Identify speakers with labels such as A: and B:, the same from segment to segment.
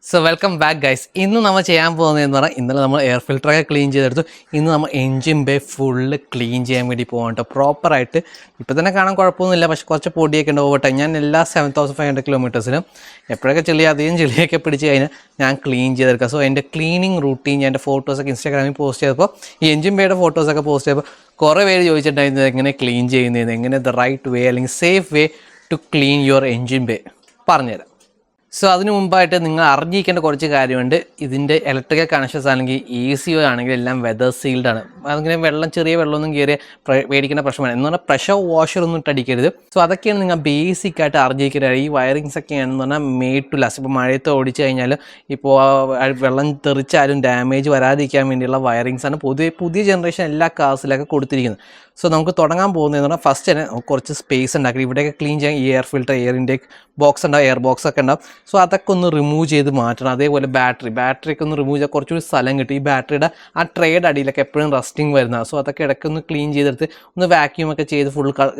A: So welcome back guys. ഇന്ന് നമ്മൾ ചെയ്യാൻ പോകുന്നതെന്ന് പറഞ്ഞാൽ ഇന്നലെ നമ്മൾ എയർ ഫിൽറ്ററൊക്കെ ക്ലീൻ ചെയ്തെടുത്തു. ഇന്ന് നമ്മൾ എൻജിൻ ബേ ഫുള്ള് ക്ലീൻ ചെയ്യാൻ വേണ്ടി പോകാം കേട്ടോ. പ്രോപ്പറായിട്ട് ഇപ്പോൾ തന്നെ കാണാൻ കുഴപ്പമൊന്നുമില്ല, പക്ഷേ കുറച്ച് പൊടിയൊക്കെ ഉണ്ട് ഓവർ ടൈം. ഞാൻ എല്ലാ 7500 കിലോമീറ്റേഴ്സിനും എപ്പോഴൊക്കെ അധികം ചെളിയൊക്കെ പിടിച്ച് കഴിഞ്ഞാൽ ഞാൻ ക്ലീൻ ചെയ്തെടുക്കാം. സോ എൻ്റെ ക്ലീനിങ് റൂട്ടീൻ ഞാൻ എൻ്റെ ഫോട്ടോസൊക്കെ ഇൻസ്റ്റാഗ്രാമിൽ പോസ്റ്റ് ചെയ്തപ്പോൾ ഈ എൻജിൻ ബേയുടെ ഫോട്ടോസൊക്കെ പോസ്റ്റ് ചെയ്തപ്പോൾ കുറേ പേര് ചോദിച്ചിട്ടുണ്ടായിരുന്നു എങ്ങനെ ക്ലീൻ ചെയ്യുന്നതെന്ന്, എങ്ങനെ ദ റൈറ്റ് വേ അല്ലെങ്കിൽ safe way to clean your engine bay പറഞ്ഞുതരാം. സോ അതിന് മുമ്പായിട്ട് നിങ്ങൾ അറിഞ്ഞിരിക്കേണ്ട കുറച്ച് കാര്യമുണ്ട്. ഇതിൻ്റെ ഇലക്ട്രിക്കൽ കണക്ഷൻസ് ആണെങ്കിൽ AC ആണെങ്കിൽ എല്ലാം വെതർ സീൽഡാണ്. അതിങ്ങനെ ചെറിയ വെള്ളമൊന്നും കയറിയ പേടിക്കേണ്ട പ്രശ്നമാണ്. എന്ന് പറഞ്ഞാൽ പ്രഷർ വാഷറൊന്നും ഇട്ടടിക്കരുത്. സോ അതൊക്കെയാണ് നിങ്ങൾ ബേസിക്കായിട്ട് അറിഞ്ഞിരിക്കേണ്ടത്. ഈ വയറിങ്സ് ഒക്കെയാണെന്ന് പറഞ്ഞാൽ മെയ്ഡ് ടു ലാസ്റ്റ്. ഇപ്പോൾ മഴയത്ത് ഓടിച്ചു കഴിഞ്ഞാൽ ഇപ്പോൾ വെള്ളം തെറിച്ചാലും ഡാമേജ് വരാതിരിക്കാൻ വേണ്ടിയുള്ള വയറിങ്സാണ് പുതിയ ജനറേഷൻ എല്ലാ കാർസിലൊക്കെ കൊടുത്തിരിക്കുന്നത്. സോ നമുക്ക് തുടങ്ങാൻ പോകുന്നതെന്ന് പറഞ്ഞാൽ ഫസ്റ്റ് തന്നെ കുറച്ച് സ്പേസ് ഉണ്ടാക്കി ഇവിടെയൊക്കെ ക്ലീൻ ചെയ്യാൻ ഈ air filter, air intake box ഉണ്ടാവും, എയർ ബോക്സ് ഒക്കെ ഉണ്ടാവും. സോ അതൊക്കെ ഒന്ന് റിമൂവ് ചെയ്ത് മാറ്റണം. അതേപോലെ ബാറ്ററിയൊക്കെ ഒന്ന് റിമൂവ് ചെയ്താൽ കുറച്ചുകൂടി സ്ഥലം കിട്ടും. ഈ ബാറ്ററിയുടെ ആ ട്രേയുടെ അടിയിലൊക്കെ എപ്പോഴും റസ്റ്റിംഗ് വരുന്നതാണ്. സോ അതൊക്കെ ഇടയ്ക്കൊന്ന് ക്ലീൻ ചെയ്തെടുത്ത് ഒന്ന് വാക്യൂം ഒക്കെ ചെയ്ത്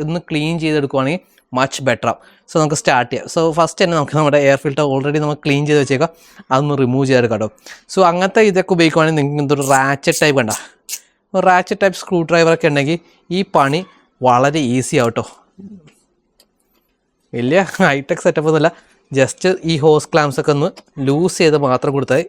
A: ഒന്ന് ക്ലീൻ ചെയ്തെടുക്കുവാണെങ്കിൽ മച്ച് ബെറ്റർ ആവും. സോ നമുക്ക് സ്റ്റാർട്ട് ചെയ്യാം. സോ ഫസ്റ്റ് തന്നെ നമുക്ക് നമ്മുടെ എയർ ഫിൽറ്റർ ഓൾറെഡി നമുക്ക് ക്ലീൻ ചെയ്ത് വെച്ചേക്കാം, അതൊന്ന് റിമൂവ് ചെയ്തെടുക്കാം കേട്ടോ. സോ അങ്ങനത്തെ ഇതൊക്കെ ഉപയോഗിക്കുവാണെങ്കിൽ നിങ്ങൾക്ക് എന്തൊരു റാച്ചറ്റ് ടൈപ്പ് കണ്ട റാച്ചറ്റ് ടൈപ്പ് സ്ക്രൂ ഡ്രൈവറൊക്കെ ഉണ്ടെങ്കിൽ ഈ പണി വളരെ ഈസി ആവും കേട്ടോ. വലിയ ഹൈടെക് സെറ്റപ്പ് ഒന്നുമില്ല, ജസ്റ്റ് ഈ ഹോസ് ക്ലാംസ് ഒക്കെ ഒന്ന് ലൂസ് ചെയ്ത് മാത്രം കൊടുത്താൽ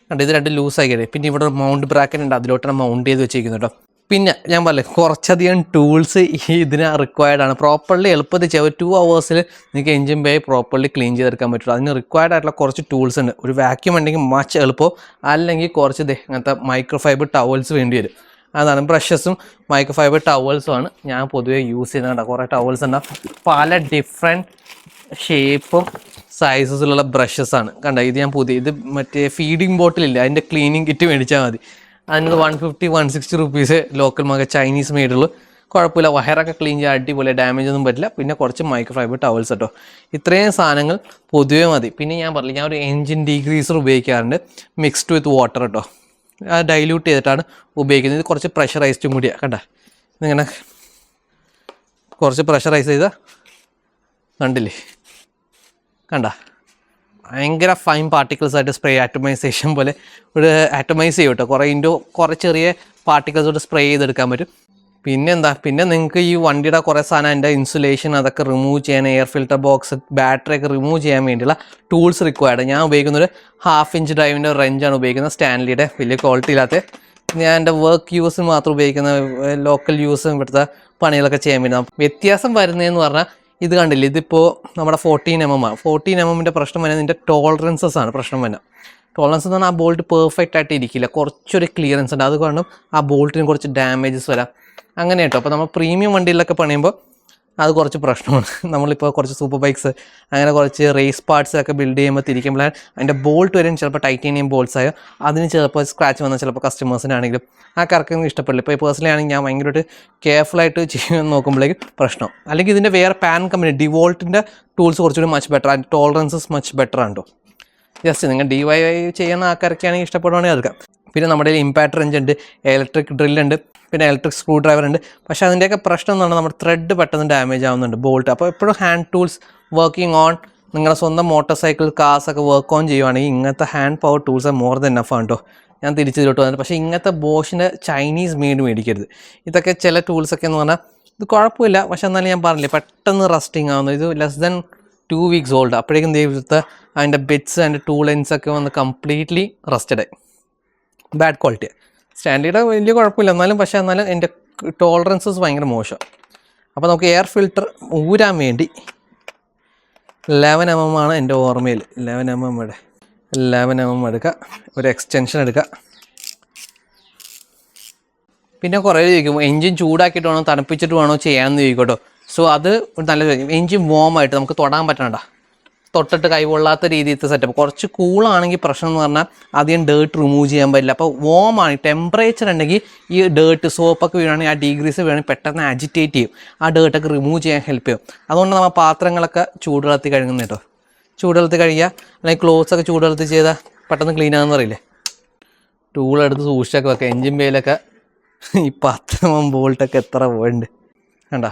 A: കണ്ടോ. ഇത് രണ്ട് ലൂസാക്കി കഴിയും. പിന്നെ ഇവിടെ മൗണ്ട് ബ്രാക്കറ്റ് ഉണ്ട്, അതിലോട്ടാണ് മൗണ്ട് ചെയ്ത് വെച്ചിരിക്കുന്നത് കേട്ടോ. പിന്നെ ഞാൻ പറഞ്ഞില്ലേ കുറച്ചധികം ടൂൾസ് ഇതിന് റിക്വയർഡ് ആണ്. പ്രോപ്പർലി എളുപ്പത്തിൽ ചെയ്യാം. 2 hours നിങ്ങൾക്ക് എൻജിൻ ബേ പ്രോപ്പർലി ക്ലീൻ ചെയ്തെടുക്കാൻ പറ്റുള്ളൂ. അതിന് റിക്വയർഡ് ആയിട്ടുള്ള കുറച്ച് ടൂൾസ് ഉണ്ട്. ഒരു വാക്യൂം ഉണ്ടെങ്കിൽ മച്ച് എളുപ്പം, അല്ലെങ്കിൽ കുറച്ച് അങ്ങനത്തെ മൈക്രോഫൈബർ ടവൽസ് വേണ്ടി വരും. അതാണ് ബ്രഷസും മൈക്രോഫൈബർ ടവൽസും ആണ് ഞാൻ പൊതുവേ യൂസ് ചെയ്യുന്നത് കേട്ടോ. കുറേ ടവൽസ് ഉണ്ടാവും, പല ഡിഫറെൻറ്റ് ഷേപ്പും സൈസസിലുള്ള ബ്രഷസ് ആണ് കണ്ടോ. ഇത് ഞാൻ ഇത് മറ്റേ ഫീഡിങ് ബോട്ടിലില്ല, അതിൻ്റെ ക്ലീനിങ് കിറ്റ് മേടിച്ചാൽ മതി. അതിന് 150-160 rupees ലോക്കൽ ചൈനീസ് മെയ്ഡുള്ളൂ. കുഴപ്പമില്ല, വയറൊക്കെ ക്ലീൻ ചെയ്യാൻ അടിപൊളി, ഡാമേജ് ഒന്നും പറ്റില്ല. പിന്നെ കുറച്ച് മൈക്രോഫൈബർ ടവൽസ് കേട്ടോ. ഇത്രയും സാധനങ്ങൾ പൊതുവേ മതി. പിന്നെ ഞാൻ പറഞ്ഞില്ല, ഞാൻ ഒരു എൻജിൻ ഡീഗ്രീസർ ഉപയോഗിക്കാറുണ്ട്, മിക്സ്ഡ് വിത്ത് വാട്ടർ കേട്ടോ. ഡൈല്യൂട്ട് ചെയ്തിട്ടാണ് ഉപയോഗിക്കുന്നത്. ഇത് കുറച്ച് പ്രഷറൈസ്ഡും കൂടിയാണ് കണ്ട. ഇതിങ്ങനെ കുറച്ച് പ്രഷറൈസ് ചെയ്താൽ കണ്ടില്ലേ, കണ്ട ഭയങ്കര ഫൈൻ പാർട്ടിക്കിൾസ് ആയിട്ട് സ്പ്രേ ആറ്റമൈസേഷൻ പോലെ ഒരു ആറ്റമൈസ് ചെയ്യും കേട്ടോ. കുറേ ചെറിയ പാർട്ടിക്കിൾസോട്ട് സ്പ്രേ ചെയ്തെടുക്കാൻ പറ്റും. പിന്നെ നിങ്ങൾക്ക് ഈ വണ്ടിയുടെ കുറേ സാധനം അതിൻ്റെ ഇൻസുലേഷൻ അതൊക്കെ റിമൂവ് ചെയ്യാൻ, എയർ ഫിൽറ്റർ ബോക്സ്, ബാറ്ററിയൊക്കെ റിമൂവ് ചെയ്യാൻ വേണ്ടിയുള്ള ടൂൾസ് റിക്വയർഡ്. ഞാൻ ഉപയോഗിക്കുന്ന ഒരു 1/2 inch ഡ്രൈവിൻ്റെ റെഞ്ചാണ് ഉപയോഗിക്കുന്നത്, സ്റ്റാൻലിയുടെ. വലിയ ക്വാളിറ്റി ഇല്ലാത്ത, ഞാൻ എൻ്റെ വർക്ക് യൂസിന് മാത്രം ഉപയോഗിക്കുന്ന, ലോക്കൽ യൂസും ഇവിടുത്തെ പണികളൊക്കെ ചെയ്യാൻ വേണ്ടി. വ്യത്യാസം വരുന്നതെന്ന് പറഞ്ഞാൽ ഇത് കണ്ടില്ലേ, ഇതിപ്പോൾ നമ്മുടെ 14mm ആണ്. 14mm പ്രശ്നം വരുന്നത് ഇതിൻ്റെ ടോളറൻസസ് ആണ് പ്രശ്നം വരുന്നത്. ടോളറൻസ് എന്ന് പറഞ്ഞാൽ ആ ബോൾട്ട് പെർഫെക്റ്റ് ആയിട്ട് ഇരിക്കില്ല, കുറച്ചൊരു ക്ലിയറൻസ് ഉണ്ട്. അതുകൊണ്ടും ആ ബോൾട്ടിന് കുറച്ച് ഡാമേജസ് വരാം അങ്ങനെ കേട്ടോ. അപ്പോൾ നമ്മൾ പ്രീമിയം വണ്ടിയിലൊക്കെ പണിയുമ്പോൾ അത് കുറച്ച് പ്രശ്നമാണ്. നമ്മളിപ്പോൾ കുറച്ച് സൂപ്പർ ബൈക്സ് അങ്ങനെ കുറച്ച് റേസ് പാർട്സൊക്കെ ബിൽഡ് ചെയ്യുമ്പോൾ തിരിക്കുമ്പോഴാണ് അതിൻ്റെ ബോൾട്ട് വരും ചിലപ്പോൾ ടൈറ്റാനിയം ബോൾട്ട്സ് ആയോ, അതിന് ചിലപ്പോൾ സ്ക്രാച്ച് വന്നാൽ ചിലപ്പോൾ കസ്റ്റമേഴ്സിനാണെങ്കിലും ആ കറക്കം ഇഷ്ടപ്പെടില്ല. ഇപ്പോൾ പേഴ്സണലി ആണെങ്കിൽ ഞാൻ ഭയങ്കരമായിട്ട് കെയർഫുള്ളായിട്ട് ചെയ്യാൻ നോക്കുമ്പോഴേക്കും പ്രശ്നം. അല്ലെങ്കിൽ ഇതിൻ്റെ വേറെ പാൻ കമ്പനി ഡിവോൾട്ടിൻ്റെ ടൂൾസ് കുറച്ചുകൂടി മച്ച് ബെറ്റർ, അതിൻ്റെ ടോളറൻസസ് മച്ച് ബെറ്റർ ആണ് കേട്ടോ. ജസ്റ്റ് നിങ്ങൾ DIY ചെയ്യുന്ന ആൾക്കാരൊക്കെയാണെങ്കിൽ ഇഷ്ടപ്പെടുവാണെങ്കിൽ എടുക്കാം. പിന്നെ നമ്മുടെ ഇമ്പാക്ട് റെഞ്ച് ഉണ്ട്, ഇലക്ട്രിക് ഡ്രില്ലുണ്ട്, പിന്നെ ഇലക്ട്രിക് സ്ക്രൂ ഡ്രൈവർ ഉണ്ട്. പക്ഷേ അതിൻ്റെയൊക്കെ പ്രശ്നം എന്ന് പറഞ്ഞാൽ നമ്മുടെ ത്രെഡ് പെട്ടെന്ന് ഡാമേജ് ആവുന്നുണ്ട്, ബോൾട്ട്. അപ്പോൾ എപ്പോഴും ഹാൻഡ് ടൂൾസ് വർക്കിംഗ് ഓൺ, നിങ്ങളുടെ സ്വന്തം മോട്ടോർ സൈക്കിൾ കാർസൊക്കെ വർക്ക് ഓൺ ചെയ്യുവാണെങ്കിൽ ഇങ്ങനത്തെ hand power tools more than enough ആണ് കേട്ടോ. ഞാൻ തിരിച്ചിട്ട് വന്നിട്ട് പക്ഷേ ഇങ്ങനത്തെ ബോഷിൻ്റെ ചൈനീസ് മെയ്ഡ് മേടിക്കരുത്. ഇതൊക്കെ ചില ടൂൾസൊക്കെ എന്ന് പറഞ്ഞാൽ ഇത് കുഴപ്പമില്ല, പക്ഷെ എന്നാലും ഞാൻ പറഞ്ഞില്ലേ പെട്ടെന്ന് റസ്റ്റിംഗ് ആവുന്നു. ഇത് ലെസ് ദൻ 2 weeks ഓൾഡ്. അപ്പോഴേക്കും ദൈവത്തെ അതിൻ്റെ ബിറ്റ്സ്, അതിൻ്റെ ടൂൾ എൻഡ്സൊക്കെ വന്ന് കംപ്ലീറ്റ്ലി റസ്റ്റഡായി, ബാഡ് ക്വാളിറ്റി. സ്റ്റാൻഡേർഡ് വലിയ കുഴപ്പമില്ല എന്നാലും, പക്ഷേ എന്നാലും എൻ്റെ ടോളറൻസസ് ഭയങ്കര മോശം. അപ്പോൾ നമുക്ക് എയർ ഫിൽറ്റർ ഊരാൻ വേണ്ടി 11mm ആണ് എൻ്റെ ഓർമ്മയിൽ. 11mm എടുക്കുക, ഒരു എക്സ്റ്റൻഷൻ എടുക്കുക. പിന്നെ കുറേ ചോദിക്കും എൻജിൻ ചൂടാക്കിയിട്ട് വേണോ തണുപ്പിച്ചിട്ട് വേണോ ചെയ്യാമെന്ന് ചോദിക്കട്ടോ. സോ അത് നല്ല എൻജിൻ വോമായിട്ട് നമുക്ക് തൊടാൻ പറ്റണ്ട, തൊട്ടിട്ട് കൈകൊള്ളാത്ത രീതിയിലത്തെ സെറ്റപ്പ്. കുറച്ച് കൂളാണെങ്കിൽ പ്രശ്നം എന്ന് പറഞ്ഞാൽ അധികം ഡേർട്ട് റിമൂവ് ചെയ്യാൻ പറ്റില്ല. അപ്പോൾ വോമാണ്, ടെമ്പറേച്ചർ ഉണ്ടെങ്കിൽ ഈ ഡേർട്ട് സോപ്പൊക്കെ വീഴുകയാണെങ്കിൽ ആ ഡീഗ്രീസ് വീണെങ്കിൽ പെട്ടെന്ന് അജിറ്റേറ്റ് ചെയ്യും, ആ ഡേർട്ടൊക്കെ റിമൂവ് ചെയ്യാൻ ഹെൽപ്പ് ചെയ്യും. അതുകൊണ്ട് നമ്മൾ പാത്രങ്ങളൊക്കെ ചൂടുവെള്ളത്തിൽ കഴുകുന്നത് കേട്ടോ. ചൂടുവെള്ളത്തിൽ കഴുകുക, അല്ലെങ്കിൽ ക്ലോത്ത്സൊക്കെ ചൂടുവെള്ളത്തിൽ ചെയ്താൽ പെട്ടെന്ന് ക്ലീൻ ആകുമെന്ന് പറയില്ലേ. ടൂളെടുത്ത് സൂക്ഷിച്ചൊക്കെ വെക്കുക. എൻജിൻ ബേയിലൊക്കെ ഈ 10mm ബോൾട്ടൊക്കെ എത്ര വേണ്ട കണ്ട.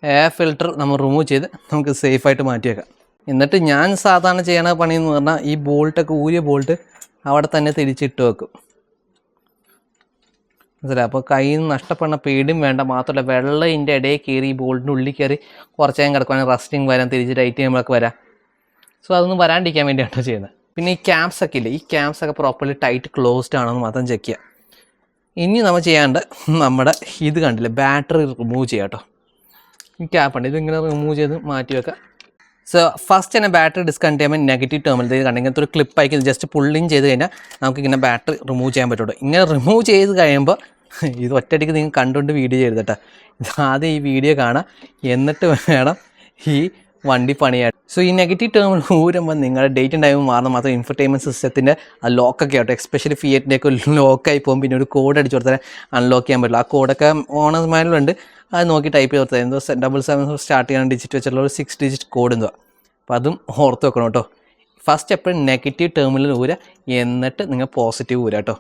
A: എയർ ഫിൽറ്റർ നമ്മൾ റിമൂവ് ചെയ്ത് നമുക്ക് സേഫായിട്ട് മാറ്റി വെക്കാം. എന്നിട്ട് ഞാൻ സാധാരണ ചെയ്യണ പണിയെന്ന് പറഞ്ഞാൽ ഈ ബോൾട്ടൊക്കെ ഊരിയ ബോൾട്ട് അവിടെ തന്നെ തിരിച്ചിട്ട് വെക്കും. മനസ്സിലായി? അപ്പോൾ കയ്യിൽ നിന്ന് നഷ്ടപ്പെടുന്ന പേടിയും വേണ്ട. മാത്രമല്ല വെള്ളം ഇതിൻ്റെ ഇടയിൽ കയറി ഈ ബോൾട്ടിൻ്റെ ഉള്ളിൽ കയറി കുറച്ച് നേരം കിടക്കുവാണെങ്കിൽ റസ്റ്റിങ് വരാൻ, തിരിച്ച് ടൈറ്റ് ചെയ്യുമ്പോഴൊക്കെ വരാം. സോ അതൊന്നും വരാണ്ടിരിക്കാൻ വേണ്ടിയിട്ടാണ് ചെയ്യുന്നത്. പിന്നെ ഈ ക്യാപ്സ് ഒക്കെ ഇല്ലേ, ഈ ക്യാപ്സ് ഒക്കെ പ്രോപ്പർലി ടൈറ്റ് ക്ലോസ്ഡ് ആണെന്ന് മാത്രം ചെക്ക് ചെയ്യുക. ഇനി നമ്മൾ ചെയ്യാണ്ട് നമ്മുടെ ഇത് കണ്ടില്ലേ, ബാറ്ററി റിമൂവ് ചെയ്യാം കേട്ടോ. ഈ ക്യാപ്പുണ്ട്, ഇതിങ്ങനെ റിമൂവ് ചെയ്ത് മാറ്റി വെക്കാം. സോ ഫസ്റ്റ് തന്നെ ബാറ്ററി ഡിസ്കണക്ട് ചെയ്യുമ്പോൾ നെഗറ്റീവ് ടേമിൽ ഇത് കണ്ടെങ്കിൽ ഇങ്ങനത്തെ ഒരു ക്ലിപ്പായിരിക്കും. ജസ്റ്റ് പുള്ളിങ് ചെയ്ത് കഴിഞ്ഞാൽ നമുക്കിങ്ങനെ ബാറ്ററി റിമൂവ് ചെയ്യാൻ പറ്റുള്ളൂ. ഇങ്ങനെ റിമൂവ് ചെയ്ത് കഴിയുമ്പോൾ ഇത് ഒറ്റയടിക്ക് നിങ്ങൾ കണ്ടുകൊണ്ട് വീഡിയോ ചെയ്ത് കേട്ടോ. ആദ്യം ഈ വീഡിയോ കാണാം, എന്നിട്ട് വേണം ഈ വണ്ടി പണിയായിട്ട്. സോ ഈ നെഗറ്റീവ് ടേമിൽ ഊരുമ്പോൾ നിങ്ങളുടെ ഡേറ്റും ടൈമും മാറുന്ന മാത്രം ഇൻഫർടൈൻമെൻറ്റ് സിസ്റ്റത്തിൻ്റെ ആ ലോക്കൊക്കെ ആവട്ടെ, എസ്പെഷ്യലി ഫിയറ്റിൻ്റെയൊക്കെ ലോക്കായി പോകും. പിന്നെ ഒരു കോഡ് അടിച്ച് കൊടുത്താൽ അൺലോക്ക് ചെയ്യാൻ പറ്റില്ല. ആ കോഡൊക്കെ ഓണേഴ്സ് മാനുവലുണ്ട്, അത് നോക്കി ടൈപ്പ് ചെയ്ത് കൊടുത്താൽ എന്തോ 777 സ്റ്റാർട്ട് ചെയ്യാൻ ഡിജിറ്റ് വെച്ചിട്ടുള്ള ഒരു 6 ഡിജിറ്റ് കോഡ് എന്തോ. അപ്പോൾ അതും ഓർത്ത് വെക്കണം കേട്ടോ. ഫസ്റ്റ് എപ്പോഴും നെഗറ്റീവ് ടേമിൽ ഊരുക, എന്നിട്ട് നിങ്ങൾ പോസിറ്റീവ് ഊരുക കേട്ടോ.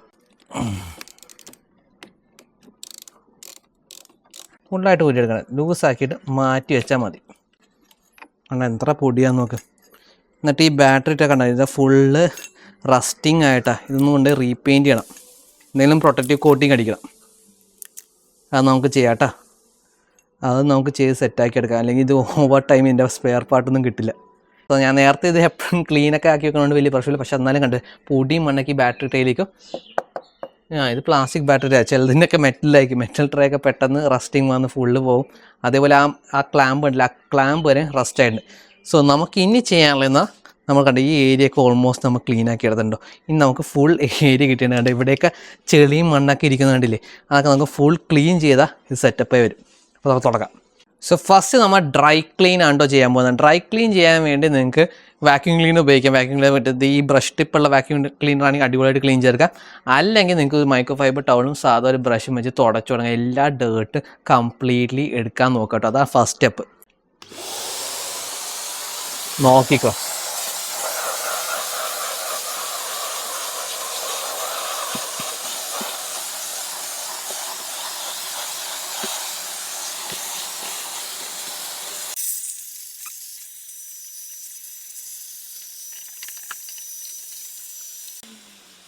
A: ഫുള്ളായിട്ട് ഊരിയെടുക്കണം, ലൂസാക്കിയിട്ട് മാറ്റി വെച്ചാൽ മതി. കണ്ട എത്ര പൊടിയാന്ന് നോക്ക്. എന്നിട്ട് ഈ ബാറ്ററി ഇട്ടൊക്കെ കണ്ട ഇത് ഫുള്ള് റസ്റ്റിംഗ് ആയിട്ടാണ്. ഇതൊന്നും കൊണ്ട് റീപെയിൻറ്റ് ചെയ്യണം, എന്തെങ്കിലും പ്രൊട്ടക്റ്റീവ് കോട്ടിങ് അടിക്കണം. അത് നമുക്ക് ചെയ്യാം കേട്ടോ. അത് നമുക്ക് ചെയ്ത് സെറ്റാക്കി എടുക്കാം. അല്ലെങ്കിൽ ഇത് ഓവർ ടൈം ഇതിൻ്റെ സ്പെയർ പാർട്ടൊന്നും കിട്ടില്ല. അപ്പോൾ ഞാൻ നേരത്തെ ഇത് എപ്പോഴും ക്ലീനൊക്കെ ആക്കി വെക്കുന്നതുകൊണ്ട് വലിയ പ്രശ്നമില്ല. പക്ഷെ എന്നാലും കണ്ട് പൊടിയും മണ്ണൊക്കെ ഈ ബാറ്ററി ട്രേയിലേക്കും. ഇത് പ്ലാസ്റ്റിക് ബാറ്ററി, ചിലതിൻ്റെയൊക്കെ മെറ്റലായിരിക്കും. മെറ്റൽ ട്രേ ഒക്കെ പെട്ടെന്ന് റസ്റ്റിങ് വന്ന് ഫുള്ള് പോകും. അതേപോലെ ആ ക്ലാമ്പ് ഉണ്ടല്ലോ, ആ ക്ലാമ്പ് വരെ റസ്റ്റ് ആയിട്ടുണ്ട്. സോ നമുക്ക് ഇനി ചെയ്യാനുള്ളതെന്നാൽ നമ്മൾ കണ്ട ഈ ഏരിയയൊക്കെ ഓൾമോസ്റ്റ് നമ്മൾ ക്ലീൻ ആക്കി എടുത്തിട്ടുണ്ടോ. ഇനി നമുക്ക് ഫുൾ ഏരിയ കിട്ടിയിട്ടുണ്ട്. ഇവിടെയൊക്കെ ചെളിയും മണ്ണൊക്കെ ഇരിക്കുന്ന കണ്ടില്ലേ, അതൊക്കെ നമുക്ക് ഫുൾ ക്ലീൻ ചെയ്താൽ ഇത് സെറ്റപ്പായി വരും. അപ്പോൾ നമുക്ക് തുടങ്ങാം. സോ ഫസ്റ്റ് നമ്മൾ ഡ്രൈ ക്ലീൻ ആണോ ചെയ്യാൻ പോകുന്നത്. ഡ്രൈ ക്ലീൻ ചെയ്യാൻ വേണ്ടി നിങ്ങൾക്ക് വാക്യൂം ക്ലീനർ ഉപയോഗിക്കാം. വാക്യൂം ക്ലീനർ പറ്റുന്നത് ഈ ബ്രഷ് ടിപ്പുള്ള വാക്യൂം ക്ലീനർ ആണെങ്കിൽ അടിപൊളിയായിട്ട് ക്ലീൻ ചെയ്തെടുക്കാം. അല്ലെങ്കിൽ നിങ്ങൾക്ക് ഒരു മൈക്രോ ഫൈബർ ടവലും സാധാ ഒരു ബ്രഷും വെച്ച് തുടച്ചു തുടങ്ങാം. എല്ലാ ഡേർട്ട് കംപ്ലീറ്റ്ലി എടുക്കാൻ നോക്കട്ടോ. അതാണ് ഫസ്റ്റ് സ്റ്റെപ്പ്. നോക്കിക്കോ.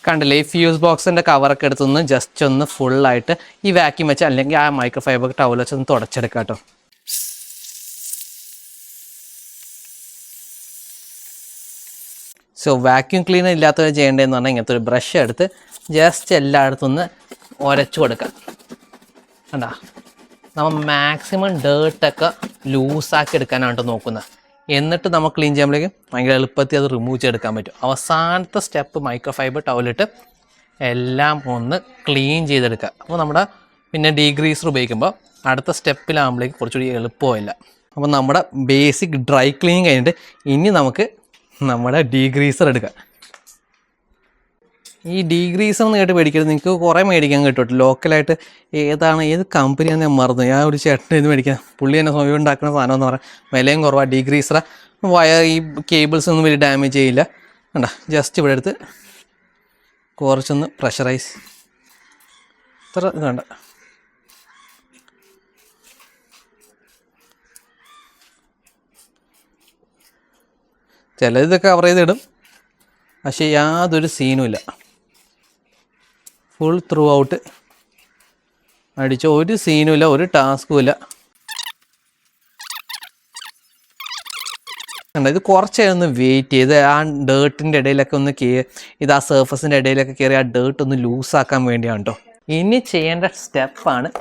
A: കണ്ടില്ലേ, ഈ ഫ്യൂസ് ബോക്സിൻ്റെ കവറൊക്കെ എടുത്തൊന്ന് ജസ്റ്റ് ഒന്ന് ഫുള്ളായിട്ട് ഈ വാക്യൂം വെച്ച് അല്ലെങ്കിൽ ആ മൈക്രോ ഫൈബർ ടവൽ വെച്ച് ഒന്ന് തുടച്ചെടുക്കാം കേട്ടോ. സോ വാക്യൂം ക്ലീനർ ഇല്ലാത്തവർ ചെയ്യേണ്ടതെന്ന് പറഞ്ഞാൽ ഇങ്ങനത്തെ ഒരു ബ്രഷ് എടുത്ത് ജസ്റ്റ് എല്ലായിടത്തും ഒന്ന് ഉരച്ചു കൊടുക്കാം. കണ്ടാ, നമ്മൾ മാക്സിമം ഡേർട്ടൊക്കെ ലൂസാക്കി എടുക്കാനാണ് നോക്കുന്നത്. എന്നിട്ട് നമ്മൾ ക്ലീൻ ചെയ്യുമ്പോഴേക്കും ഭയങ്കര എളുപ്പത്തിൽ അത് റിമൂവ് ചെയ്തെടുക്കാൻ പറ്റും. അവസാനത്തെ സ്റ്റെപ്പ് മൈക്രോ ഫൈബർ ടവലിട്ട് എല്ലാം ഒന്ന് ക്ലീൻ ചെയ്തെടുക്കുക. അപ്പോൾ നമ്മുടെ പിന്നെ ഡീഗ്രീസർ ഉപയോഗിക്കുമ്പോൾ അടുത്ത സ്റ്റെപ്പിലാകുമ്പോഴേക്കും കുറച്ചുകൂടി എളുപ്പമില്ല. അപ്പോൾ നമ്മുടെ ബേസിക് ഡ്രൈ ക്ലീൻ കഴിഞ്ഞിട്ട് ഇനി നമുക്ക് നമ്മുടെ ഡീഗ്രീസർ എടുക്കാം. ഈ ഡീഗ്രീസർ എന്ന് കേട്ട് മേടിക്കരുത്, നിങ്ങൾക്ക് കുറേ മേടിക്കാൻ കിട്ടും. ലോക്കലായിട്ട് ഏത് കമ്പനിയാണെന്ന് ഞാൻ മറന്നു. ഞാൻ ഒരു ചേട്ടൻ ഇത് മേടിക്കാം, പുള്ളി തന്നെ സ്വയം ഉണ്ടാക്കുന്ന സാധനം എന്ന് പറയാം. വിലയും കുറവാണ്. ഡീഗ്രീസറ വയർ ഈ കേബിൾസ് ഒന്നും വലിയ ഡാമേജ് ചെയ്യില്ല. കണ്ട, ജസ്റ്റ് ഇവിടെ എടുത്ത് കുറച്ചൊന്ന് പ്രഷറൈസ്, ഇത്ര ഇതുണ്ട്. ചിലതൊക്കെ കവർ ചെയ്തിടും, പക്ഷേ യാതൊരു സീനുമില്ല. ഫുൾ ത്രൂ ഔട്ട് അടിച്ച് ഒരു സീനുമില്ല, ഒരു ടാസ്കും ഇല്ല. ഇത് കുറച്ചൊന്ന് വെയിറ്റ് ചെയ്ത് ആ ഡേർട്ടിൻ്റെ ഇടയിലൊക്കെ ഒന്ന് ഇത് ആ സർഫസിൻ്റെ ഇടയിലൊക്കെ കയറി ആ ഡേർട്ട് ഒന്ന് ലൂസാക്കാൻ വേണ്ടിയാണ് കേട്ടോ. ഇനി ചെയ്യേണ്ട സ്റ്റെപ്പാണ്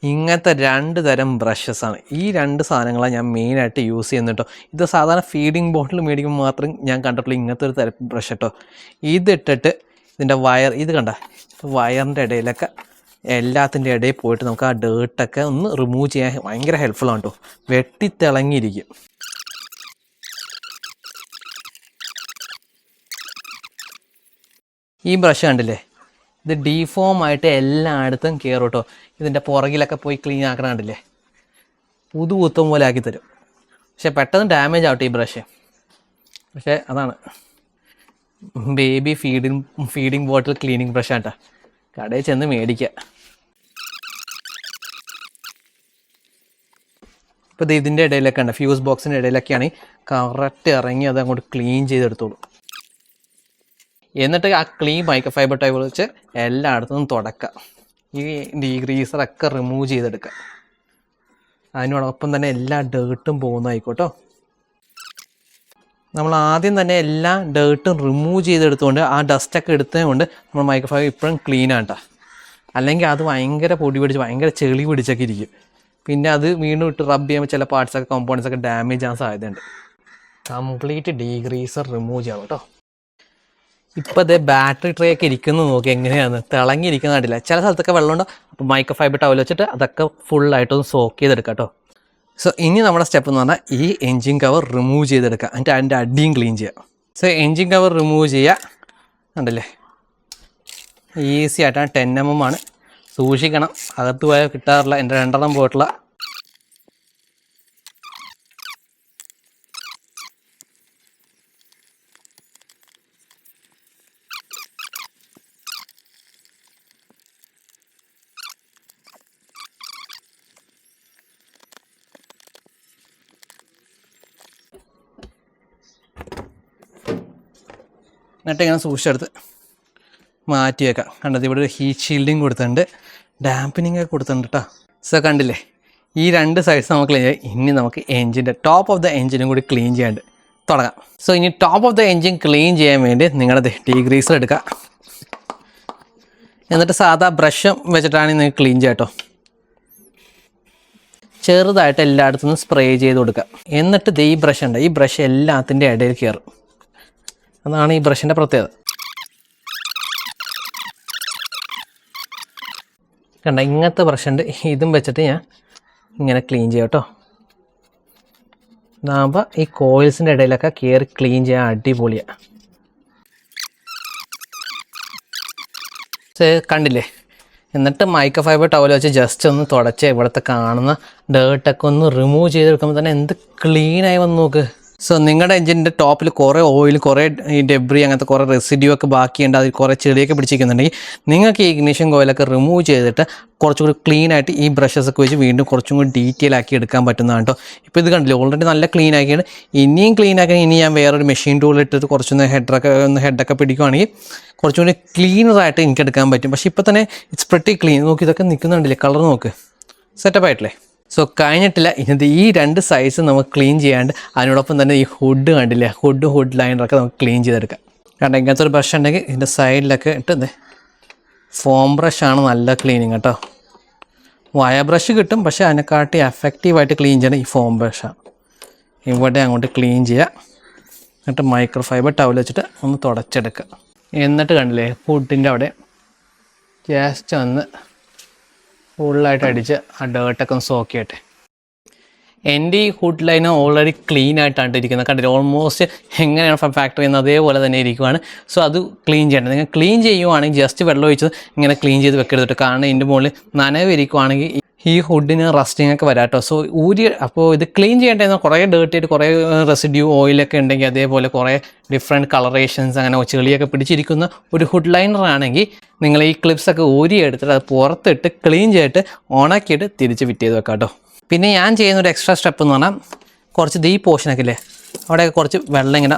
A: ഇങ്ങനത്തെ 2 തരം ബ്രഷസാണ്. ഈ 2 സാധനങ്ങളാണ് ഞാൻ മെയിനായിട്ട് യൂസ് ചെയ്യുന്നത് കേട്ടോ. ഇത് സാധാരണ ഫീഡിങ് ബോട്ടിൽ മേടിക്കുമ്പോൾ മാത്രം ഞാൻ കണ്ടിട്ടുള്ളൂ ഇങ്ങനത്തെ ഒരു തരം ബ്രഷ് കേട്ടോ. ഇതിട്ടിട്ട് ഇതിൻ്റെ വയർ, ഇത് കണ്ട വയറിൻ്റെ ഇടയിലൊക്കെ എല്ലാത്തിൻ്റെ ഇടയിൽ പോയിട്ട് നമുക്ക് ആ ഡേർട്ടൊക്കെ ഒന്ന് റിമൂവ് ചെയ്യാൻ ഭയങ്കര ഹെൽപ്ഫുള്ളാണ് കേട്ടോ. വെട്ടിത്തിളങ്ങിയിരിക്കും. ഈ ബ്രഷ് കണ്ടില്ലേ, ഇത് ഡീഫോം ആയിട്ട് എല്ലായിടത്തും കയറും കേട്ടോ. ഇതിൻ്റെ പുറകിലൊക്കെ പോയി ക്ലീൻ ആക്കണം കണ്ടില്ലേ, പുതുപുത്തം പോലെ ആക്കി തരും. പക്ഷെ പെട്ടെന്ന് ഡാമേജ് ആവട്ടെ ഈ ബ്രഷ്. പക്ഷേ അതാണ് ബേബി ഫീഡിങ് ബോട്ടിൽ ക്ലീനിങ് ബ്രഷ് ആട്ടോ. കടയിൽ ചെന്ന് മേടിക്കുക. ഇപ്പോൾ ഇത് ഇതിൻ്റെ ഇടയിലൊക്കെ ഉണ്ട്, ഫ്യൂസ് ബോക്സിൻ്റെ ഇടയിലൊക്കെയാണ് കറക്റ്റ് ഇറങ്ങി അത് അങ്ങോട്ട് ക്ലീൻ ചെയ്തെടുത്തോളൂ. എന്നിട്ട് ആ ക്ലീൻ മൈക്രോ ഫൈബർ ടൈപ്പ് വെച്ച് എല്ലായിടത്തും തുടക്കുക. ഈ ഡീഗ്രീസറൊക്കെ റിമൂവ് ചെയ്തെടുക്കുക. അതിനോടൊപ്പം തന്നെ എല്ലാ ഡേർട്ടും പോകുന്നതായിക്കോട്ടോ. നമ്മൾ ആദ്യം തന്നെ എല്ലാ ഡേർട്ടും റിമൂവ് ചെയ്തെടുത്തുകൊണ്ട് ആ ഡസ്റ്റൊക്കെ എടുത്തതുകൊണ്ട് നമ്മൾ മൈക്രോ ഫൈബർ ഇപ്പോഴും ക്ലീനാണ് കേട്ടോ. അല്ലെങ്കിൽ അത് ഭയങ്കര പൊടി പിടിച്ച് ഭയങ്കര ചെളി പിടിച്ചൊക്കെ ഇരിക്കും. പിന്നെ അത് വീണ്ടും ഇട്ട് റബ്ബ് ചെയ്യുമ്പോൾ ചില പാർട്സൊക്കെ കമ്പോണൻസൊക്കെ ഡാമേജ് ആകാൻ സാധ്യതയുണ്ട്. കംപ്ലീറ്റ് ഡീഗ്രീസർ റിമൂവ് ചെയ്യണം കേട്ടോ. ഇപ്പോൾ അതേ ബാറ്ററി ട്രേ ഒക്കെ ഇരിക്കുന്നത് നോക്കി എങ്ങനെയാണ് തിളങ്ങിയിരിക്കുന്ന കണ്ടില്ല. ചില സ്ഥലത്തൊക്കെ വെള്ളമുണ്ടോ, അപ്പോൾ മൈക്രോ ഫൈബർ ടവൽ വെച്ചിട്ട് അതൊക്കെ ഫുള്ളായിട്ടൊന്ന് സോക്ക് ചെയ്തെടുക്കാം കേട്ടോ. സോ ഇനി നമ്മുടെ സ്റ്റെപ്പ് എന്ന് പറഞ്ഞാൽ ഈ എൻജിൻ കവർ റിമൂവ് ചെയ്തെടുക്കുക, എന്നിട്ട് അതിൻ്റെ അടിയും ക്ലീൻ ചെയ്യുക. സോ എൻജിൻ കവർ റിമൂവ് ചെയ്യുക കണ്ടില്ലേ, ഈസി ആയിട്ടാണ്. 10mm ആണ്, സൂക്ഷിക്കണം, അകത്ത് പോയാൽ കിട്ടാറില്ല. എൻ്റെ 2 പോയിട്ടുള്ള എന്നിട്ട് ഇങ്ങനെ സൂക്ഷിച്ചെടുത്ത് മാറ്റി വെക്കാം. കണ്ടത് ഇവിടെ ഒരു ഹീറ്റ് ഷീൽഡിങ് കൊടുത്തിട്ടുണ്ട്, ഡാമ്പനിങ് ഒക്കെ കൊടുത്തിട്ടുണ്ട് കേട്ടോ. സോ കണ്ടില്ലേ, ഈ 2 സൈഡ്സ് നമുക്ക് ക്ലീൻ ചെയ്യാം. ഇനി നമുക്ക് എൻജിൻ്റെ ടോപ്പ് ഓഫ് ദ എൻജിനും കൂടി ക്ലീൻ ചെയ്യാണ്ട് തുടങ്ങാം. സോ ഇനി top of the engine clean ചെയ്യാൻ വേണ്ടി നിങ്ങളുടെ ഡീഗ്രീസർ എടുക്കുക. എന്നിട്ട് സാധാ ബ്രഷും വെച്ചിട്ടാണെങ്കിൽ നിങ്ങൾക്ക് ക്ലീൻ ചെയ്യാം കേട്ടോ. ചെറുതായിട്ട് എല്ലായിടത്തുനിന്നും സ്പ്രേ ചെയ്ത് കൊടുക്കുക. എന്നിട്ട് ഈ ബ്രഷ് ഉണ്ട്, ഈ ബ്രഷ് എല്ലാത്തിൻ്റെ ഇടയിൽ കയറും. അതാണ് ഈ ബ്രഷിൻ്റെ പ്രത്യേകത. കണ്ട, ഇങ്ങനത്തെ ബ്രഷ് ഉണ്ട്, ഇതും വെച്ചിട്ട് ഞാൻ ഇങ്ങനെ ക്ലീൻ ചെയ്യാം കേട്ടോ. ഇതാകുമ്പോൾ ഈ കോയിൽസിൻ്റെ ഇടയിലൊക്കെ കയറി ക്ലീൻ ചെയ്യാൻ അടിപൊളിയാണ്. കണ്ടില്ലേ, എന്നിട്ട് മൈക്രോ ഫൈബർ ടവൽ വെച്ച് ജസ്റ്റ് ഒന്ന് തുടച്ച് ഇവിടുത്തെ കാണുന്ന ഡേർട്ടൊക്കെ ഒന്ന് റിമൂവ് ചെയ്തെടുക്കുമ്പോൾ തന്നെ എന്ത് ക്ലീനായി വന്ന് നോക്ക്. സോ നിങ്ങളുടെ എൻജിൻ്റെ ടോപ്പിൽ കുറേ ഓയിൽ, കുറേ ഈ ഡെബ്രി, അങ്ങനത്തെ കുറേ റെസിഡ്യൂ ഒക്കെ ബാക്കിയുണ്ട്, അതിൽ കുറേ ചെടിയൊക്കെ പിടിച്ചിരിക്കുന്നുണ്ടെങ്കിൽ നിങ്ങൾക്ക് ഈ ഇഗ്നിഷൻ കോയിലൊക്കെ റിമൂവ് ചെയ്തിട്ട് കുറച്ചുകൂടി ക്ലീൻ ആയിട്ട് ഈ ബ്രഷസ് ഒക്കെ വെച്ച് വീണ്ടും കുറച്ചും കൂടി ഡീറ്റെയിൽ ആക്കി എടുക്കാൻ പറ്റുന്നതാണ് കേട്ടോ. ഇപ്പോൾ ഇത് കണ്ടില്ലേ, ഓൾറെഡി നല്ല ക്ലീൻ ആക്കിയാണ്. ഇനിയും ക്ലീൻ ആക്കാൻ ഇനി ഞാൻ വേറൊരു മെഷീൻ ടൂൾ ഇട്ടിട്ട് കുറച്ചൊന്ന് ഹെഡൊക്കെ പിടിക്കുകയാണെങ്കിൽ കുറച്ചുകൂടി ക്ലീനറായിട്ട് എനിക്ക് എടുക്കാൻ പറ്റും. പക്ഷേ ഇപ്പോൾ തന്നെ ഇറ്റ്സ് പ്രിറ്റി ക്ലീൻ. നോക്കി, ഇതൊക്കെ നിൽക്കുന്നുണ്ടല്ലേ, കളർ നോക്ക്, സെറ്റപ്പ് ആയിട്ടില്ലേ. സോ കഴിഞ്ഞിട്ടില്ല, ഇതിൻ്റെ ഈ 2 സൈസ് നമുക്ക് ക്ലീൻ ചെയ്യാണ്ട് അതിനോടൊപ്പം തന്നെ ഈ ഹുഡ് കണ്ടില്ലേ, ഹുഡ് ലൈനറൊക്കെ നമുക്ക് ക്ലീൻ ചെയ്തെടുക്കാം. കാരണം ഇങ്ങനത്തെ ഒരു ബ്രഷ് ഉണ്ടെങ്കിൽ ഇതിൻ്റെ സൈഡിലൊക്കെ ഇട്ട് ഫോം ബ്രഷാണ് നല്ല ക്ലീനിങ് കേട്ടോ. വയ ബ്രഷ് കിട്ടും, പക്ഷേ അതിനെക്കാട്ടി എഫക്റ്റീവായിട്ട് ക്ലീൻ ചെയ്യണം ഈ ഫോം ബ്രഷാണ്. ഇവിടെ അങ്ങോട്ട് ക്ലീൻ ചെയ്യുക, എന്നിട്ട് മൈക്രോ ഫൈബർ ടവൽ വെച്ചിട്ട് ഒന്ന് തുടച്ചെടുക്കുക. എന്നിട്ട് കണ്ടില്ലേ, ഹുഡിൻ്റെ അവിടെ ജസ്റ്റ് ഒന്ന് ഫുള്ളായിട്ട് അടിച്ച് ആ ഡേർട്ടൊക്കെ ഒന്ന് സോക്ക് ചെയ്യട്ടെ. എൻ്റെ ഈ ഹുഡ് ലൈന് ഓൾറെഡി ക്ലീൻ ആയിട്ടാണ് ഇരിക്കുന്നത്. കണ്ടില്ല, ഓൾമോസ്റ്റ് എങ്ങനെയാണ് ഫാക്ടറി ചെയ്യുന്നത് അതേപോലെ തന്നെ ഇരിക്കുവാണ്. സോ അത് ക്ലീൻ ചെയ്യേണ്ടത്, നിങ്ങൾ ക്ലീൻ ചെയ്യുവാണെങ്കിൽ ജസ്റ്റ് വെള്ളം ഒഴിച്ച് ഇങ്ങനെ ക്ലീൻ ചെയ്ത് വെക്കരുത്. കാരണം ഇതിൻ്റെ മുകളിൽ നനവ് ഇരിക്കുവാണെങ്കിൽ ഈ ഹുഡിന് റസ്റ്റിംഗ് ഒക്കെ വരാം കേട്ടോ. സോ അപ്പോൾ ഇത് ക്ലീൻ ചെയ്യേണ്ടത് കുറേ ഡേർട്ടിയായിട്ട് കുറേ റെസിഡ്യൂ ഓയിലൊക്കെ ഉണ്ടെങ്കിൽ അതേപോലെ കുറേ ഡിഫറെൻറ്റ് കളറേഷൻസ് അങ്ങനെ ചെളിയൊക്കെ പിടിച്ചിരിക്കുന്ന ഒരു ഹുഡ് ലൈനർ ആണെങ്കിൽ നിങ്ങൾ ഈ ക്ലിപ്സൊക്കെ എടുത്തിട്ട് അത് പുറത്തിട്ട് ക്ലീൻ ചെയ്തിട്ട് ഓണാക്കിയിട്ട് തിരിച്ച് ഫിറ്റ് ചെയ്ത് വെക്കാം കേട്ടോ. പിന്നെ ഞാൻ ചെയ്യുന്നൊരു എക്സ്ട്രാ സ്റ്റെപ്പ് എന്ന് പറഞ്ഞാൽ കുറച്ച് ഈ പോർഷനൊക്കെ ഇല്ലേ, അവിടെയൊക്കെ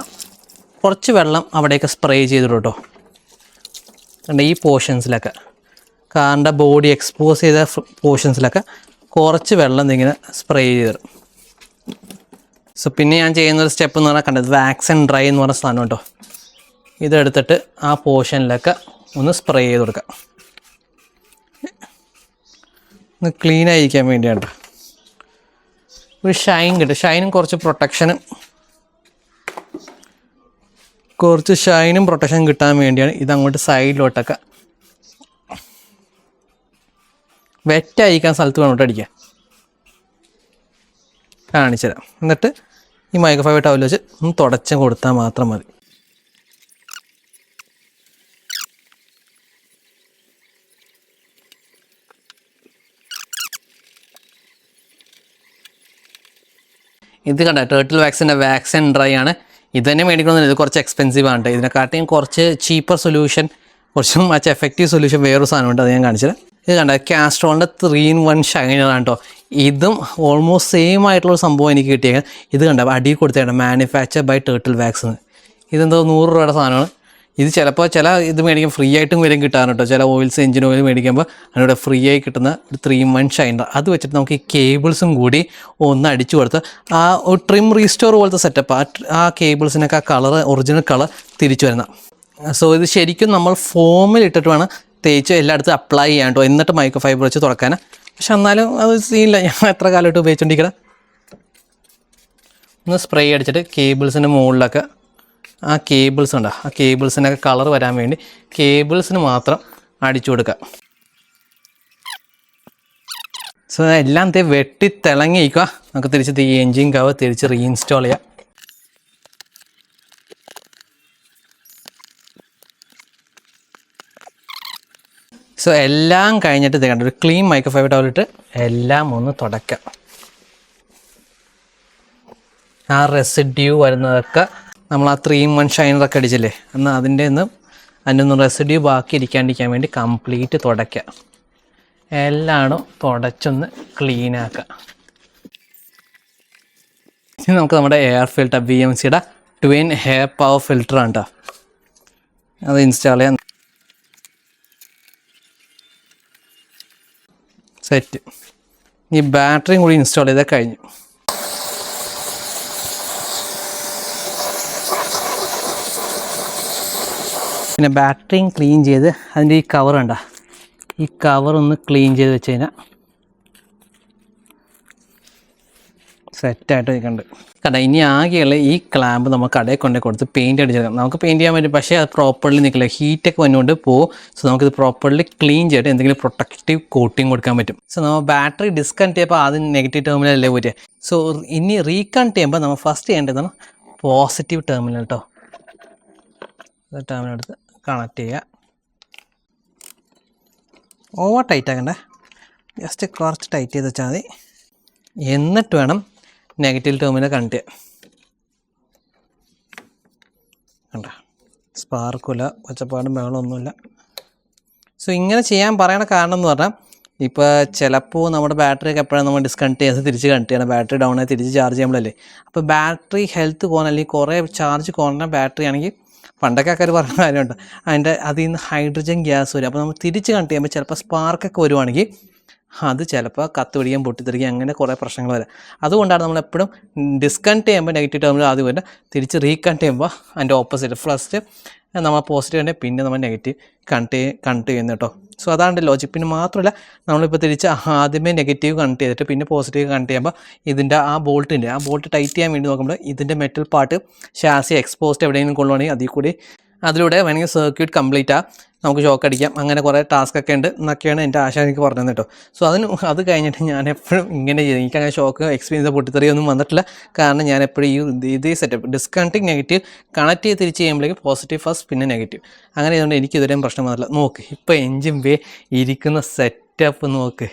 A: കുറച്ച് വെള്ളം അവിടെയൊക്കെ സ്പ്രേ ചെയ്തിടും കേട്ടോ. ഈ പോർഷൻസിലൊക്കെ കാറിൻ്റെ ബോഡി എക്സ്പോസ് ചെയ്ത പോർഷൻസിലൊക്കെ കുറച്ച് വെള്ളം ഇങ്ങനെ സ്പ്രേ ചെയ്തിടും. സോ പിന്നെ ഞാൻ ചെയ്യുന്നൊരു സ്റ്റെപ്പ് എന്ന് പറഞ്ഞാൽ കണ്ടത് വാക്സ് ആൻഡ് ഡ്രൈ എന്ന് പറഞ്ഞ സാധനം കേട്ടോ. ഇതെടുത്തിട്ട് ആ പോർഷനിലൊക്കെ ഒന്ന് സ്പ്രേ ചെയ്ത് കൊടുക്കാം, ഒന്ന് ക്ലീൻ ആയിരിക്കാൻ വേണ്ടിയാണ്. ഒരു ഷൈൻ കിട്ടും, ഷൈനും കുറച്ച് പ്രൊട്ടക്ഷനും കിട്ടാൻ വേണ്ടിയാണ് ഇതങ്ങോട്ട് സൈഡിലോട്ടൊക്കെ വെറ്റായിരിക്കാൻ സ്ഥലത്ത് വേണോട്ട് അടിക്കാൻ കാണിച്ചു തരാം. എന്നിട്ട് ഈ മൈക്രോ ഫൈബർ ടവൽ വെച്ച് ഒന്ന് തുടച്ച് കൊടുത്താൽ മാത്രം മതി. ഇത് കണ്ട ടേർട്ടിൽ വാക്സിൻ്റെ വാക്സ് ആൻഡ് ഡ്രൈ ആണ്. ഇത് തന്നെ മേടിക്കണമെന്നില്ല, ഇത് കുറച്ച് എക്സ്പെൻസീവ് ആണ്. ഇതിനെക്കാട്ടിയും കുറച്ച് ചീപ്പർ സൊല്യൂഷൻ, കുറച്ചും മച്ച് എഫക്റ്റീവ് സൊല്യൂഷൻ വേറൊരു സാധനമുണ്ട്, അത് ഞാൻ കാണിച്ചത്. ഇത് കണ്ട കാസ്ട്രോളിൻ്റെ 3-in-1 ഷൈനറാണ് കേട്ടോ. ഇതും ഓൾമോസ്റ്റ് സെയിം ആയിട്ടുള്ള സംഭവം എനിക്ക് കിട്ടിയത്. ഇത് കണ്ട അടിയിൽ കൊടുത്തേണ്ട മാനുഫാക്ചർ ബൈ ടേർട്ടിൽ വാക്സ് എന്ന്. ഇതെന്തോ 100 രൂപയുടെ സാധനമാണ്. ഇത് ചിലപ്പോൾ ചില ഇത് മേടിക്കാൻ ഫ്രീ ആയിട്ടും വരെയും കിട്ടാൻ കേട്ടോ. ചില ഓയിൽസ് എഞ്ചിൻ ഓയിൽ മേടിക്കുമ്പോൾ അതിനോട് ഫ്രീ ആയി കിട്ടുന്ന ഒരു 3-in-1 ഷൈനർ അത് വെച്ചിട്ട് നമുക്ക് ഈ കേബിൾസും കൂടി ഒന്ന് അടിച്ചു കൊടുത്ത് ആ ഒരു ട്രിം റീസ്റ്റോർ പോലത്തെ സെറ്റപ്പ് ആ കേബിൾസിനൊക്കെ ആ കളർ ഒറിജിനൽ കളർ തിരിച്ചു വരുന്ന. സോ ഇത് ശരിക്കും നമ്മൾ ഫോമിൽ ഇട്ടിട്ട് വേണം തേച്ച് എല്ലായിടത്തും അപ്ലൈ ചെയ്യാൻ കേട്ടോ. എന്നിട്ട് മൈക്രോ ഫൈബർ വെച്ച് തുറക്കാൻ. പക്ഷെ എന്നാലും അത് സീനില്ല. ഞാൻ എത്ര കാലമായിട്ട് ഉപയോഗിച്ചുകൊണ്ടിരിക്കണം. ഒന്ന് സ്പ്രേ അടിച്ചിട്ട് കേബിൾസിൻ്റെ മുകളിലൊക്കെ ആ കേബിൾസ് ഉണ്ടോ ആ കേബിൾസിനൊക്കെ കളർ വരാൻ വേണ്ടി കേബിൾസിന് മാത്രം അടിച്ചു കൊടുക്കുക. സോ എല്ലാം വെട്ടി തിളങ്ങിയിരിക്കുക. നമുക്ക് തിരിച്ച് ഈ എൻജിൻ കവർ തിരിച്ച് റീഇൻസ്റ്റാൾ ചെയ്യാം. സോ എല്ലാം കഴിഞ്ഞിട്ട് ഇത് കണ്ട ഒരു ക്ലീൻ മൈക്രോ ഫൈബർ ടവലിട്ട് എല്ലാം ഒന്ന് തുടയ്ക്കാം. ആ റെസിഡ്യൂ വരുന്നതൊക്കെ നമ്മൾ ആ 3-in-1 ഷൈനറൊക്കെ അടിച്ചില്ലേ എന്നാൽ അതിൻ്റെ റെസിഡ്യൂ ബാക്കി ഇരിക്കാണ്ടിരിക്കാൻ വേണ്ടി കംപ്ലീറ്റ് തുടയ്ക്കാം. എല്ലായിടും തുടച്ചൊന്ന് ക്ലീനാക്കാം. ഇനി നമുക്ക് നമ്മുടെ എയർ ഫിൽറ്റർ BMCയുടെ ട്വിൻ ഹെയർ പവർ ഫിൽറ്ററാണ് കേട്ടോ. അത് ഇൻസ്റ്റാൾ ചെയ്യാൻ സെറ്റ്. ഈ ബാറ്ററിയും കൂടി ഇൻസ്റ്റാൾ ചെയ്താൽ കഴിഞ്ഞു. പിന്നെ ബാറ്ററിയും ക്ലീൻ ചെയ്ത് അതിൻ്റെ ഈ കവർ കണ്ട ഈ കവറൊന്ന് ക്ലീൻ ചെയ്ത് വെച്ച് കഴിഞ്ഞാൽ സെറ്റായിട്ട് നിൽക്കുന്നുണ്ട്. കണ്ട ഇനി ആകെയുള്ള ഈ ക്ലാമ്പ് നമ്മൾ കടയിൽ കൊണ്ടേ കൊടുത്ത് പെയിൻറ്റ് അടിച്ചെടുക്കാം. നമുക്ക് പെയിൻറ്റ് ചെയ്യാൻ പറ്റും, പക്ഷേ അത് പ്രോപ്പർലി നിൽക്കില്ല. ഹീറ്റൊക്കെ വന്നുകൊണ്ട് പോകും. സോ നമുക്കിത് പ്രോപ്പർലി ക്ലീൻ ചെയ്തിട്ട് എന്തെങ്കിലും പ്രൊട്ടക്റ്റീവ് കോട്ടിങ് കൊടുക്കാൻ പറ്റും. സോ നമ്മൾ ബാറ്ററി ഡിസ്കണക്ട് ചെയ്യുമ്പോൾ ആദ്യം നെഗറ്റീവ് ടെർമിനലല്ലേ പറ്റുക. സോ ഇനി റീകണക്ട് ചെയ്യുമ്പോൾ നമ്മൾ ഫസ്റ്റ് ചെയ്യേണ്ടതാണ് പോസിറ്റീവ് ടെർമിനൽ കേട്ടോ. ടെർമിനൽ എടുത്ത് കണക്ട് ചെയ്യുക. ഓവർ ടൈറ്റ് ആക്കണ്ടേ, ജസ്റ്റ് കുറച്ച് ടൈറ്റ് ചെയ്ത് വെച്ചാൽ മതി. എന്നിട്ട് വേണം നെഗറ്റീവ് ടെർമിനൽ കണക്ട് ചെയ്യാം. കണ്ട സ്പാർക്കില്ല, ഒച്ചപ്പാടും ബഹളമൊന്നുമില്ല. സോ ഇങ്ങനെ ചെയ്യാൻ പറയണ കാരണം എന്ന് പറഞ്ഞാൽ ഇപ്പോൾ ചിലപ്പോൾ നമ്മുടെ ബാറ്ററിയൊക്കെ എപ്പോഴാണ് നമ്മൾ ഡിസ്കണക്ട് ചെയ്ത് തിരിച്ച് കണക്ട് ചെയ്യണം. ബാറ്ററി ഡൗൺ ആയി തിരിച്ച് ചാർജ് ചെയ്യുമ്പോഴല്ലേ. അപ്പോൾ ബാറ്ററി ഹെൽത്ത് കുറഞ്ഞ അല്ലെങ്കിൽ കുറേ ചാർജ് കുറഞ്ഞ ബാറ്ററി ആണെങ്കിൽ പണ്ടൊക്കെ ആൾക്കാർ പറഞ്ഞ കാര്യമുണ്ട് അതിൽ നിന്ന് ഹൈഡ്രജൻ ഗ്യാസ് വരും. അപ്പോൾ നമ്മൾ തിരിച്ച് കണക്ട് ചെയ്യുമ്പോൾ ചിലപ്പോൾ സ്പാർക്കൊക്കെ വരുവാണെങ്കിൽ അത് ചിലപ്പോൾ കത്ത് പിടിക്കാൻ പൊട്ടിത്തെറിക്കുക അങ്ങനെ കുറേ പ്രശ്നങ്ങൾ വരാം. അതുകൊണ്ടാണ് നമ്മളെപ്പോഴും ഡിസ്കണക്ട് ചെയ്യുമ്പോൾ നെഗറ്റീവ് ടെർമിനൽ ആദ്യം വരില്ല, തിരിച്ച് റീകണക്ട് ചെയ്യുമ്പോൾ അതിൻ്റെ ഓപ്പോസിറ്റ് ഫസ്റ്റ് നമ്മൾ പോസിറ്റീവ് തന്നെ പിന്നെ നമ്മൾ നെഗറ്റീവ് കണക്ട് ചെയ്യുന്നു കേട്ടോ. സോ അതാണ് ലോജിക്. പിന്നെ മാത്രമല്ല നമ്മളിപ്പോൾ തിരിച്ച് ആദ്യമേ നെഗറ്റീവ് കണക്ട് ചെയ്തിട്ട് പിന്നെ പോസിറ്റീവ് കണക്ട് ചെയ്യുമ്പോൾ ഇതിൻ്റെ ആ ബോൾട്ട് ടൈറ്റ് ചെയ്യാൻ വേണ്ടി നോക്കുമ്പോൾ ഇതിൻ്റെ മെറ്റൽ പാർട്ട് ഷാസി എക്സ്പോസ്റ്റ് എവിടെയെങ്കിലും കൊള്ളുവാണെങ്കിൽ അതിലൂടെ വേണമെങ്കിൽ സർക്യൂട്ട് കംപ്ലീറ്റ് നമുക്ക് ഷോക്ക് അടിക്കാം. അങ്ങനെ കുറേ ടാസ്ക്കൊക്കെ ഉണ്ട് എന്നൊക്കെയാണ് എൻ്റെ ആശ എനിക്ക് പറഞ്ഞത് കേട്ടോ. സോ അത് കഴിഞ്ഞിട്ട് ഞാൻ എപ്പോഴും ഇങ്ങനെ ചെയ്തു. എനിക്കങ്ങനെ ഷോക്ക് എക്സ്പീരിയൻസ് പൊട്ടിത്തെറിയൊന്നും വന്നിട്ടില്ല. കാരണം ഞാൻ എപ്പോഴും ഇതേ സെറ്റപ്പ് ഡിസ്കണക്റ്റിംഗ് നെഗറ്റീവ് കണക്ട് ചെയ്ത് തിരിച്ച് ചെയ്യുമ്പോഴേക്കും പോസിറ്റീവ് ഫസ്റ്റ് പിന്നെ നെഗറ്റീവ് അങ്ങനെ ചെയ്തുകൊണ്ട് എനിക്ക് ഇതുവരെയും പ്രശ്നം വന്നില്ല. നോക്ക് ഇപ്പോൾ എൻജിൻ ഇരിക്കുന്ന സെറ്റപ്പ് നോക്ക്,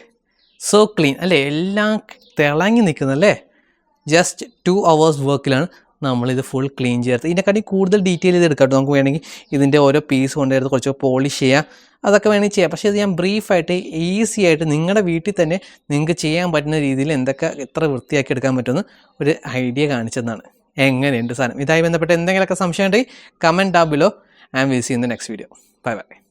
A: സോ ക്ലീൻ അല്ലേ, എല്ലാം തിളങ്ങി നിൽക്കുന്നല്ലേ. ജസ്റ്റ് 2 hours വർക്കിലാണ് നമ്മളിത് ഫുൾ ക്ലീൻ ചേർത്ത്. ഇതിനെക്കാട്ടി കൂടുതൽ ഡീറ്റെയിൽ ചെയ്ത് എടുക്കാം. നമുക്ക് വേണമെങ്കിൽ ഇതിൻ്റെ ഓരോ പീസ് കൊണ്ടുവരുന്നത് കുറച്ച് പോളിഷ് ചെയ്യാം, അതൊക്കെ വേണമെങ്കിൽ ചെയ്യാം. പക്ഷേ ഇത് ഞാൻ ബ്രീഫായിട്ട് ഈസി ആയിട്ട് നിങ്ങളുടെ വീട്ടിൽ തന്നെ നിങ്ങൾക്ക് ചെയ്യാൻ പറ്റുന്ന രീതിയിൽ എത്ര വൃത്തിയാക്കി എടുക്കാൻ പറ്റുമെന്ന് ഒരു ഐഡിയ കാണിച്ചതാണ്. എങ്ങനെയുണ്ട് സാധനം? ഇതായി ബന്ധപ്പെട്ട് എന്തെങ്കിലുമൊക്കെ സംശയം ഉണ്ടെങ്കിൽ comment down below. I am will see in the next video. Bye by.